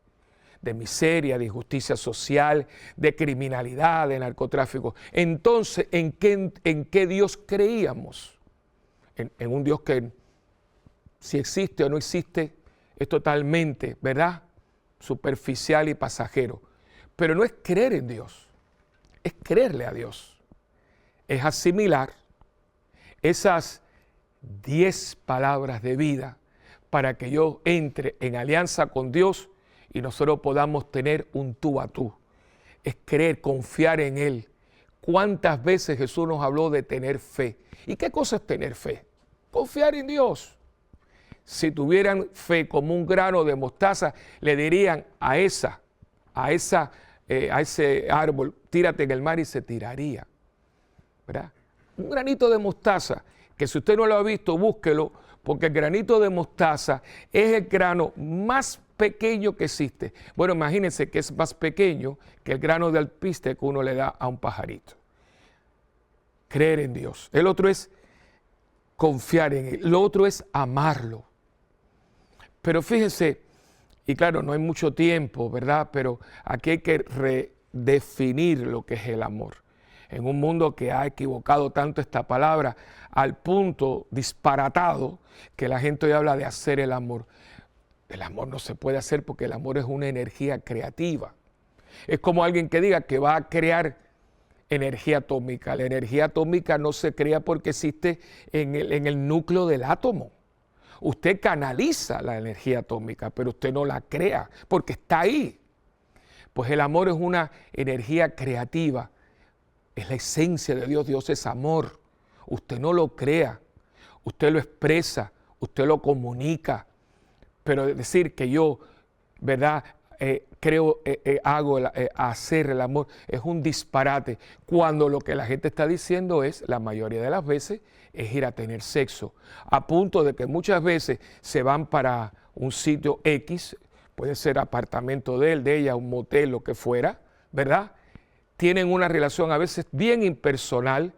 A: de miseria, de injusticia social, de criminalidad, de narcotráfico. Entonces, ¿en qué Dios creíamos? En un Dios que, si existe o no existe, es totalmente, ¿verdad?, superficial y pasajero. Pero no es creer en Dios, es creerle a Dios. Es asimilar esas 10 palabras de vida para que yo entre en alianza con Dios y nosotros podamos tener un tú a tú. Es creer, confiar en Él. ¿Cuántas veces Jesús nos habló de tener fe? ¿Y qué cosa es tener fe? Confiar en Dios. Si tuvieran fe como un grano de mostaza, le dirían a ese árbol, tírate en el mar y se tiraría, ¿verdad? Un granito de mostaza, que si usted no lo ha visto, búsquelo, porque el granito de mostaza es el grano más pequeño que existe. Bueno, imagínense que es más pequeño que el grano de alpiste que uno le da a un pajarito. Creer en Dios. El otro es confiar en Él. Lo otro es amarlo. Pero fíjense, y claro, no hay mucho tiempo, ¿verdad? Pero aquí hay que redefinir lo que es el amor. En un mundo que ha equivocado tanto esta palabra al punto disparatado que la gente hoy habla de hacer el amor. El amor no se puede hacer porque el amor es una energía creativa. Es como alguien que diga que va a crear energía atómica. La energía atómica no se crea porque existe en el núcleo del átomo. Usted canaliza la energía atómica, pero usted no la crea porque está ahí. Pues el amor es una energía creativa. Es la esencia de Dios. Dios es amor. Usted no lo crea, usted lo expresa, usted lo comunica. Pero decir que yo, ¿verdad?, hacer el amor es un disparate, cuando lo que la gente está diciendo es, la mayoría de las veces, es ir a tener sexo, a punto de que muchas veces se van para un sitio X, puede ser apartamento de él, de ella, un motel, lo que fuera, ¿verdad? Tienen una relación a veces bien impersonal,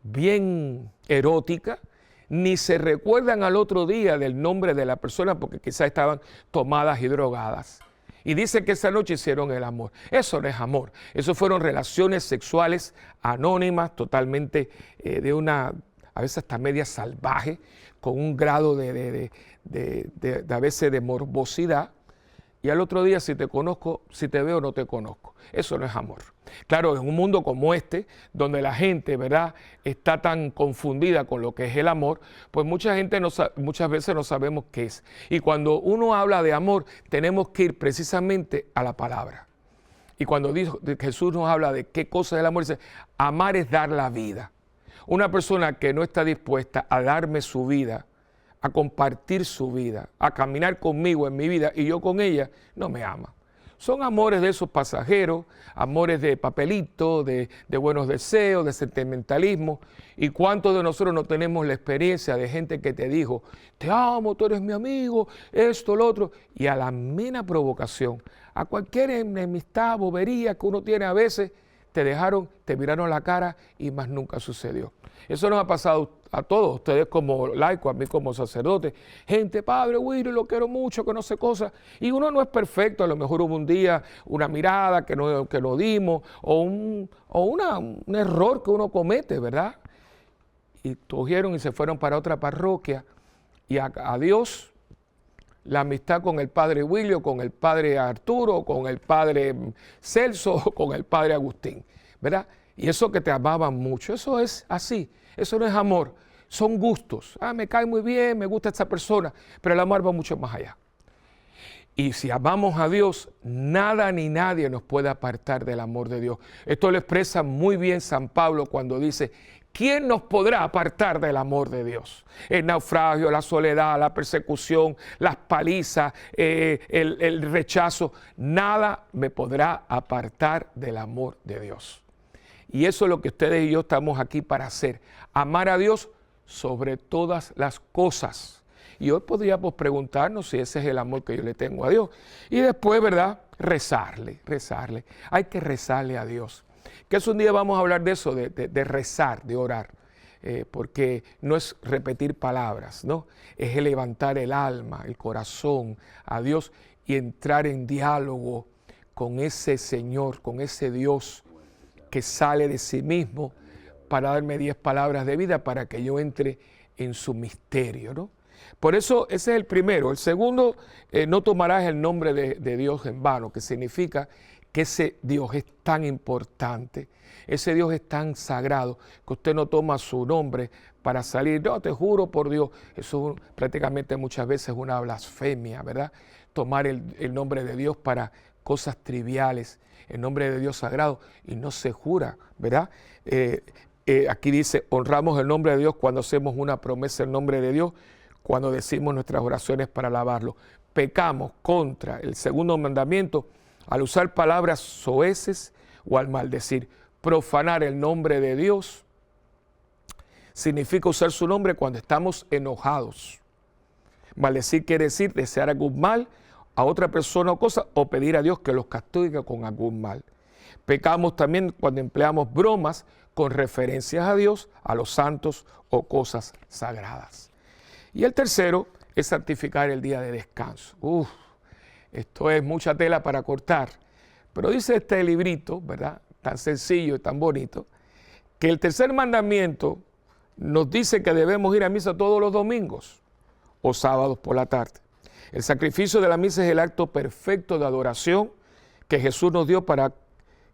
A: bien erótica, ni se recuerdan al otro día del nombre de la persona porque quizás estaban tomadas y drogadas. Y dicen que esa noche hicieron el amor. Eso no es amor. Eso fueron relaciones sexuales anónimas, totalmente a veces hasta media salvaje, con un grado a veces de morbosidad. Y al otro día, si te conozco, si te veo, no te conozco. Eso no es amor. Claro, en un mundo como este, donde la gente, ¿verdad?, está tan confundida con lo que es el amor, pues muchas veces no sabemos qué es. Y cuando uno habla de amor, tenemos que ir precisamente a la palabra. Y cuando Jesús nos habla de qué cosa es el amor, dice, amar es dar la vida. Una persona que no está dispuesta a darme su vida, a compartir su vida, a caminar conmigo en mi vida y yo con ella, no me ama. Son amores de esos pasajeros, amores de papelito, de buenos deseos, de sentimentalismo. ¿Y cuántos de nosotros no tenemos la experiencia de gente que te dijo, te amo, tú eres mi amigo, esto, lo otro? Y a la mera provocación, a cualquier enemistad, bobería que uno tiene a veces, te miraron la cara y más nunca sucedió. Eso nos ha pasado a todos, ustedes como laicos, a mí como sacerdote. Gente, padre Willy, lo quiero mucho, que no sé cosas. Y uno no es perfecto, a lo mejor hubo un día una mirada que no dimos o un error que uno comete, ¿verdad? Y cogieron y se fueron para otra parroquia y adiós la amistad con el padre Willy, con el padre Arturo, con el padre Celso, con el padre Agustín, ¿verdad? Y eso que te amaban mucho, eso es así, eso no es amor, son gustos. Me cae muy bien, me gusta esta persona, pero el amor va mucho más allá. Y si amamos a Dios, nada ni nadie nos puede apartar del amor de Dios. Esto lo expresa muy bien San Pablo cuando dice, ¿quién nos podrá apartar del amor de Dios? El naufragio, la soledad, la persecución, las palizas, el rechazo, nada me podrá apartar del amor de Dios. Y eso es lo que ustedes y yo estamos aquí para hacer, amar a Dios sobre todas las cosas. Y hoy podríamos preguntarnos si ese es el amor que yo le tengo a Dios. Y después, ¿verdad? Rezarle. Hay que rezarle a Dios. Que es un día vamos a hablar de eso, de rezar, de orar. Porque no es repetir palabras, ¿no? Es levantar el alma, el corazón a Dios y entrar en diálogo con ese Señor, con ese Dios que sale de sí mismo para darme 10 palabras de vida para que yo entre en su misterio, ¿no? Por eso ese es el primero. El segundo, no tomarás el nombre de Dios en vano, que significa que ese Dios es tan importante, ese Dios es tan sagrado, que usted no toma su nombre para salir. No, te juro por Dios, eso prácticamente muchas veces es una blasfemia, ¿verdad? Tomar el nombre de Dios para cosas triviales, el nombre de Dios sagrado, y no se jura, ¿verdad? Aquí dice, honramos el nombre de Dios cuando hacemos una promesa en nombre de Dios, cuando decimos nuestras oraciones para alabarlo. Pecamos contra el segundo mandamiento al usar palabras soeces o al maldecir. Profanar el nombre de Dios significa usar su nombre cuando estamos enojados. Maldecir quiere decir desear algún mal a otra persona o cosa o pedir a Dios que los castigue con algún mal. Pecamos también cuando empleamos bromas con referencias a Dios, a los santos o cosas sagradas. Y el tercero es santificar el día de descanso. Esto es mucha tela para cortar. Pero dice este librito, ¿verdad? Tan sencillo y tan bonito, que el tercer mandamiento nos dice que debemos ir a misa todos los domingos o sábados por la tarde. El sacrificio de la misa es el acto perfecto de adoración que Jesús nos dio para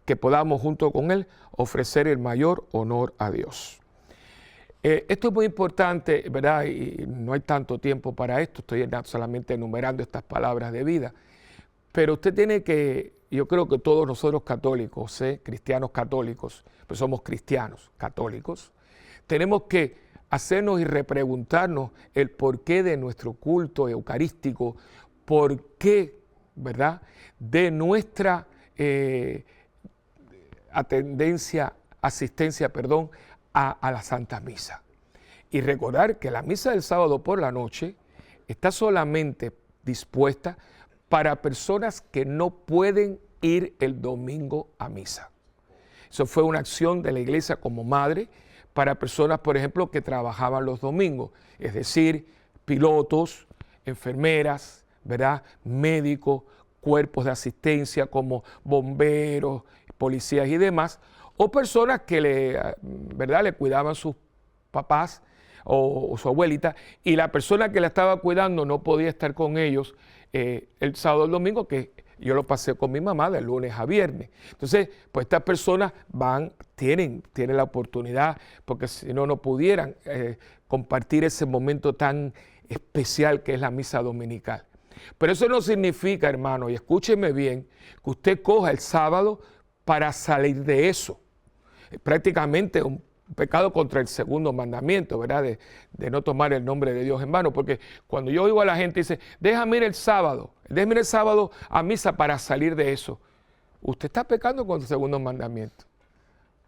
A: que podamos junto con Él ofrecer el mayor honor a Dios. Esto es muy importante, ¿verdad? Y no hay tanto tiempo para esto, estoy solamente enumerando estas palabras de vida. Pero usted tiene que, yo creo que todos nosotros católicos, cristianos católicos, pues somos cristianos católicos, tenemos que hacernos y repreguntarnos el porqué de nuestro culto eucarístico, por qué, ¿verdad?, de nuestra asistencia a la Santa Misa. Y recordar que la misa del sábado por la noche está solamente dispuesta para personas que no pueden ir el domingo a misa. Eso fue una acción de la iglesia como madre para personas, por ejemplo, que trabajaban los domingos, es decir, pilotos, enfermeras, ¿verdad?, médicos, cuerpos de asistencia como bomberos, policías y demás, o personas que le cuidaban sus papás o su abuelita, y la persona que la estaba cuidando no podía estar con ellos el sábado o el domingo, que yo lo pasé con mi mamá de lunes a viernes. Entonces, pues estas personas tienen la oportunidad, porque si no, no pudieran compartir ese momento tan especial que es la misa dominical. Pero eso no significa, hermano, y escúcheme bien, que usted coja el sábado para salir de eso. Prácticamente un pecado contra el segundo mandamiento, ¿verdad? De no tomar el nombre de Dios en vano, porque cuando yo oigo a la gente dice, déjame ir el sábado a misa para salir de eso. Usted está pecando contra el segundo mandamiento.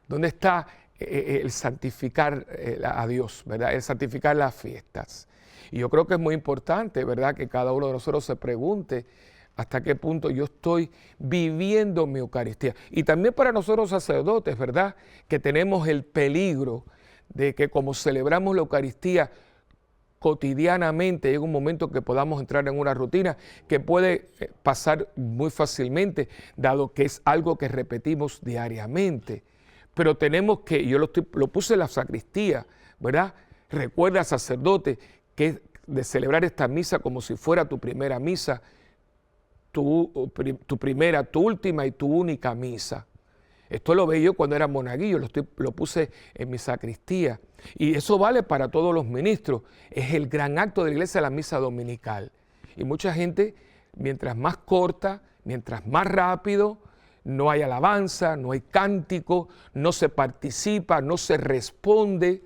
A: ¿Dónde está el santificar a Dios, ¿verdad? El santificar las fiestas. Y yo creo que es muy importante, ¿verdad?, que cada uno de nosotros se pregunte hasta qué punto yo estoy viviendo mi Eucaristía. Y también para nosotros sacerdotes, ¿verdad?, que tenemos el peligro de que como celebramos la Eucaristía cotidianamente, llega un momento que podamos entrar en una rutina que puede pasar muy fácilmente, dado que es algo que repetimos diariamente. Pero tenemos que, yo lo puse en la sacristía, ¿verdad? Recuerda, sacerdote, que de celebrar esta misa como si fuera tu primera misa, tu primera, tu última y tu única misa. Esto lo veía yo cuando era monaguillo, lo puse en mi sacristía. Y eso vale para todos los ministros. Es el gran acto de la iglesia, la misa dominical. Y mucha gente, mientras más corta, mientras más rápido, no hay alabanza, no hay cántico, no se participa, no se responde.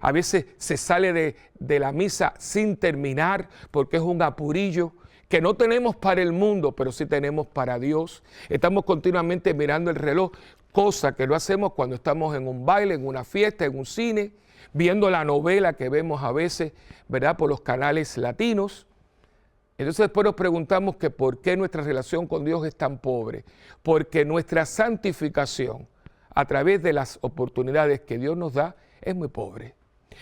A: A veces se sale de la misa sin terminar porque es un apurillo que no tenemos para el mundo, pero sí tenemos para Dios. Estamos continuamente mirando el reloj, cosa que no hacemos cuando estamos en un baile, en una fiesta, en un cine, viendo la novela que vemos a veces, ¿verdad?, por los canales latinos. Entonces después nos preguntamos que por qué nuestra relación con Dios es tan pobre. Porque nuestra santificación a través de las oportunidades que Dios nos da es muy pobre.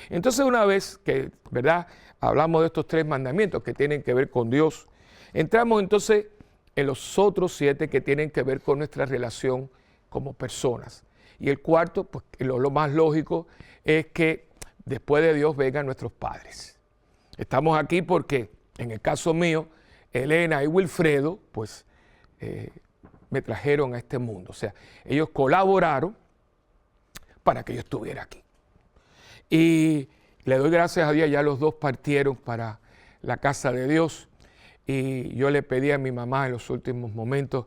A: Entonces una vez que, ¿verdad?, hablamos de estos 3 mandamientos que tienen que ver con Dios, entramos entonces en los otros 7 que tienen que ver con nuestra relación como personas. Y el cuarto, pues lo más lógico es que después de Dios vengan nuestros padres. Estamos aquí porque en el caso mío, Elena y Wilfredo, pues me trajeron a este mundo. O sea, ellos colaboraron para que yo estuviera aquí. Y le doy gracias a Dios, ya los 2 partieron para la casa de Dios. Y yo le pedí a mi mamá en los últimos momentos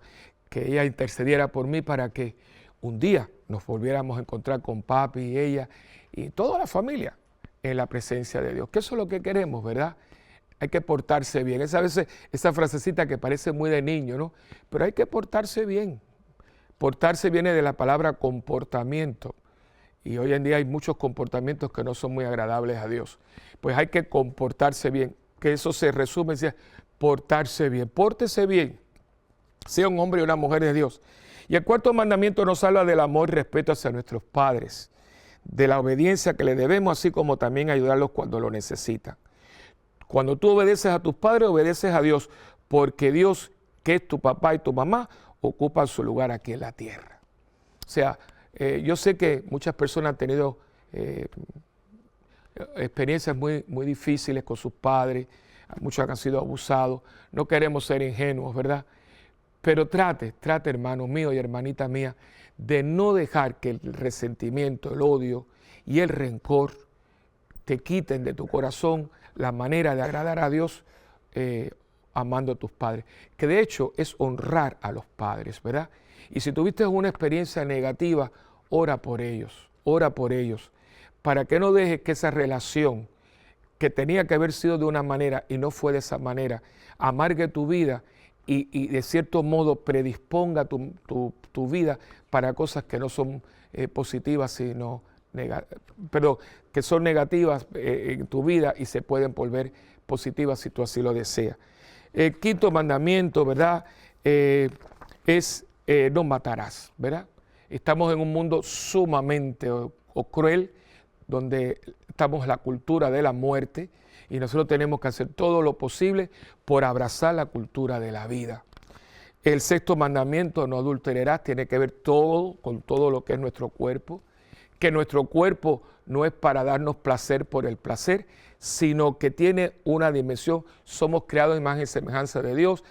A: que ella intercediera por mí para que un día nos volviéramos a encontrar con papi y ella y toda la familia en la presencia de Dios. Que eso es lo que queremos, ¿verdad? Hay que portarse bien. Es a veces esa frasecita que parece muy de niño, ¿no? Pero hay que portarse bien. Portarse viene de la palabra comportamiento. Y hoy en día hay muchos comportamientos que no son muy agradables a Dios. Pues hay que comportarse bien. Que eso se resume en portarse bien. Pórtese bien. Sea un hombre y una mujer de Dios. Y el 4º mandamiento nos habla del amor y respeto hacia nuestros padres. De la obediencia que le debemos, así como también ayudarlos cuando lo necesitan. Cuando tú obedeces a tus padres, obedeces a Dios, porque Dios, que es tu papá y tu mamá, ocupan su lugar aquí en la tierra. O sea, yo sé que muchas personas han tenido experiencias muy difíciles con sus padres, muchos han sido abusados, no queremos ser ingenuos, ¿verdad? Pero trate, hermano mío y hermanita mía, de no dejar que el resentimiento, el odio y el rencor te quiten de tu corazón la manera de agradar a Dios amando a tus padres, que de hecho es honrar a los padres, ¿verdad? Y si tuviste una experiencia negativa, ora por ellos, para que no dejes que esa relación que tenía que haber sido de una manera y no fue de esa manera, amargue tu vida y de cierto modo predisponga tu vida para cosas que no son positivas, sino que son negativas en tu vida y se pueden volver positivas si tú así lo deseas. El 5º mandamiento, ¿verdad?, es no matarás, ¿verdad? Estamos en un mundo sumamente cruel, donde estamos en la cultura de la muerte y nosotros tenemos que hacer todo lo posible por abrazar la cultura de la vida. El 6º mandamiento, no adulterarás, tiene que ver todo con todo lo que es nuestro cuerpo, que nuestro cuerpo no es para darnos placer por el placer, sino que tiene una dimensión, somos creados en imagen y semejanza de Dios,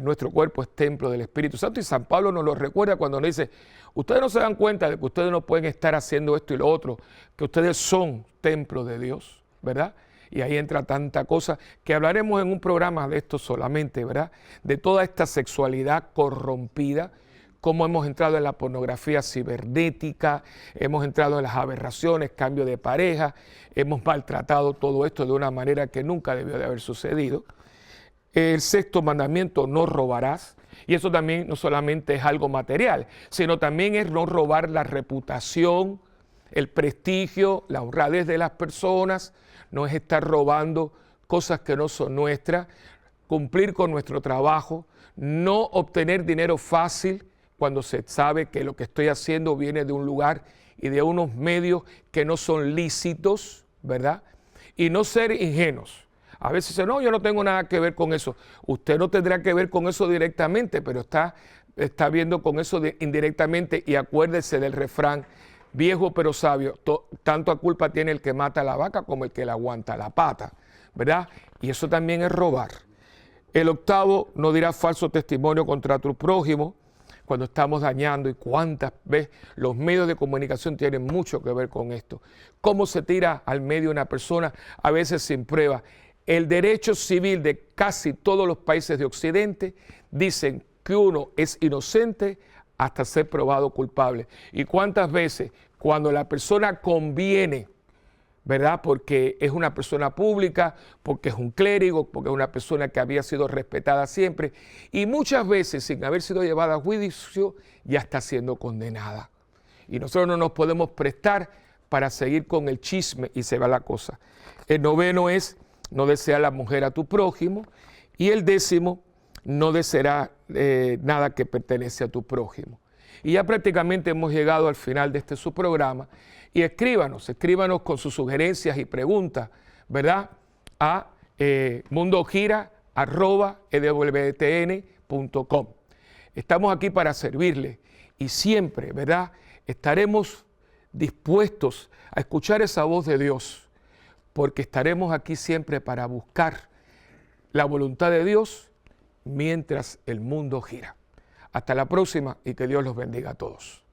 A: nuestro cuerpo es templo del Espíritu Santo y San Pablo nos lo recuerda cuando nos dice, ustedes no se dan cuenta de que ustedes no pueden estar haciendo esto y lo otro, que ustedes son templo de Dios, ¿verdad? Y ahí entra tanta cosa que hablaremos en un programa de esto solamente, ¿verdad? De toda esta sexualidad corrompida, cómo hemos entrado en la pornografía cibernética, hemos entrado en las aberraciones, cambio de pareja, hemos maltratado todo esto de una manera que nunca debió de haber sucedido. El 6º mandamiento, no robarás. Y eso también no solamente es algo material, sino también es no robar la reputación, el prestigio, la honradez de las personas, no es estar robando cosas que no son nuestras, cumplir con nuestro trabajo, no obtener dinero fácil cuando se sabe que lo que estoy haciendo viene de un lugar y de unos medios que no son lícitos, ¿verdad? Y no ser ingenuos. A veces dice, no, yo no tengo nada que ver con eso. Usted no tendrá que ver con eso directamente, pero está viendo con eso indirectamente. Y acuérdese del refrán, viejo pero sabio, tanto culpa tiene el que mata a la vaca como el que le aguanta la pata, ¿verdad? Y eso también es robar. El 8º, no dirás falso testimonio contra tu prójimo cuando estamos dañando, y cuántas veces los medios de comunicación tienen mucho que ver con esto. Cómo se tira al medio una persona, a veces sin prueba. El derecho civil de casi todos los países de Occidente dicen que uno es inocente hasta ser probado culpable. ¿Y cuántas veces cuando la persona conviene, ¿verdad? Porque es una persona pública, porque es un clérigo, porque es una persona que había sido respetada siempre, y muchas veces sin haber sido llevada a juicio ya está siendo condenada? Y nosotros no nos podemos prestar para seguir con el chisme y se va la cosa. El 9 es: no desea la mujer a tu prójimo. Y el 10, no deseará nada que pertenece a tu prójimo. Y ya prácticamente hemos llegado al final de su programa. Y escríbanos con sus sugerencias y preguntas, ¿verdad? A mundogira@ewtn.com. Estamos aquí para servirle y siempre, ¿verdad? Estaremos dispuestos a escuchar esa voz de Dios, porque estaremos aquí siempre para buscar la voluntad de Dios mientras el mundo gira. Hasta la próxima y que Dios los bendiga a todos.